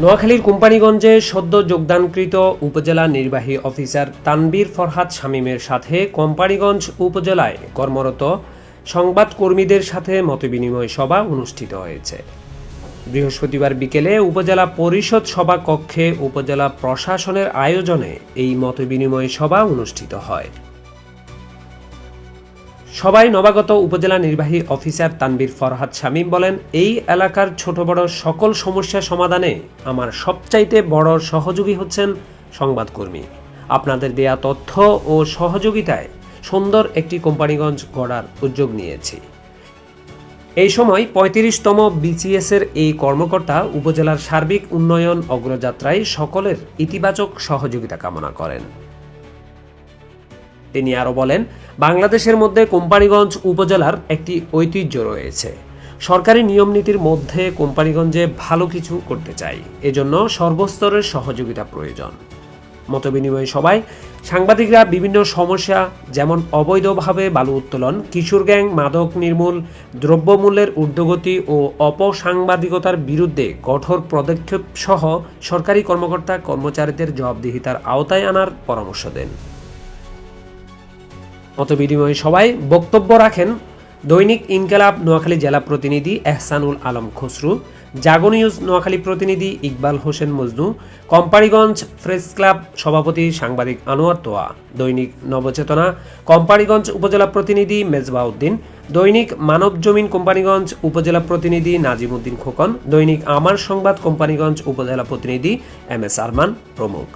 নোয়াখালীর কোম্পানিগঞ্জে সদ্য যোগদানকৃত উপজেলা নির্বাহী অফিসার তানবীর ফরহাদ শামীমের সাথে কোম্পানিগঞ্জ উপজেলায় কর্মরত সংবাদকর্মীদের সাথে মতবিনিময় সভা অনুষ্ঠিত হয়েছে। বৃহস্পতিবার বিকেলে উপজেলা পরিষদ সভা কক্ষে উপজেলা প্রশাসনের আয়োজনে এই মতবিনিময় সভা অনুষ্ঠিত হয়। সভায় নবাগত উপজেলা নির্বাহী অফিসার তানবীর ফরহাদ শামীম বলেন, এই এলাকার ছোট বড় সকল সমস্যা সমাধানে আমার সবচাইতে বড় সহযোগী হচ্ছেন সংবাদকর্মী। আপনাদের দেয়া তথ্য ও সহযোগিতায় সুন্দর একটি কোম্পানিগঞ্জ গড়ার উদ্যোগ নিয়েছি। এই সময় ৩৫তম বিসিএসের এই কর্মকর্তা উপজেলার সার্বিক উন্নয়ন অগ্রযাত্রায় সকলের ইতিবাচক সহযোগিতা কামনা করেন। তিনি আরও বলেন, বাংলাদেশের মধ্যে কোম্পানিগঞ্জ উপজেলার একটি ঐতিহ্য রয়েছে। সরকারি নিয়মনীতির মধ্যে কোম্পানিগঞ্জে ভালো কিছু করতে চাই, এজন্য সর্বস্তরের সহযোগিতা প্রয়োজন। মতবিনিময় সভায় সাংবাদিকরা বিভিন্ন সমস্যা যেমন অবৈধভাবে বালু উত্তোলন, কিশোর গ্যাং, মাদক নির্মূল, দ্রব্যমূল্যের ঊর্ধ্বগতি ও অপসাংবাদিকতার বিরুদ্ধে কঠোর পদক্ষেপ সহ সরকারি কর্মকর্তা কর্মচারীদের জবাবদিহিতার আওতায় আনার পরামর্শ দেন। মতবিনিময় সভায় বক্তব্য রাখেন দৈনিক ইনকিলাব নোয়াখালী জেলা প্রতিনিধি এহসানুল আলম খসরু, জাগো নিউজ নোয়াখালী প্রতিনিধি ইকবাল হোসেন মজনু, কোম্পানিগঞ্জ প্রেস ক্লাব সভাপতি সাংবাদিক আনোয়ার তোয়া, দৈনিক নবচেতনা কোম্পানিগঞ্জ উপজেলা প্রতিনিধি মেজবাউদ্দিন, দৈনিক মানব জমিন কোম্পানিগঞ্জ উপজেলা প্রতিনিধি নাজিম উদ্দিন খোকন, দৈনিক আমার সংবাদ কোম্পানিগঞ্জ উপজেলা প্রতিনিধি এম.এস. আরমান প্রমুখ।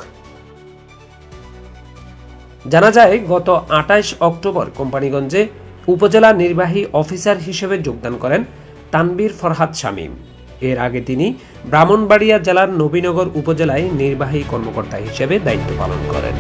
জানা যায়, গত ২৮ অক্টোবর কোম্পানিগঞ্জে উপজেলা নির্বাহী অফিসার হিসেবে যোগদান করেন তানবীর ফরহাদ শামীম। এর আগে তিনি ব্রাহ্মণবাড়িয়া জেলার নবীনগর উপজেলায় নির্বাহী কর্মকর্তা হিসেবে দায়িত্ব পালন করেন।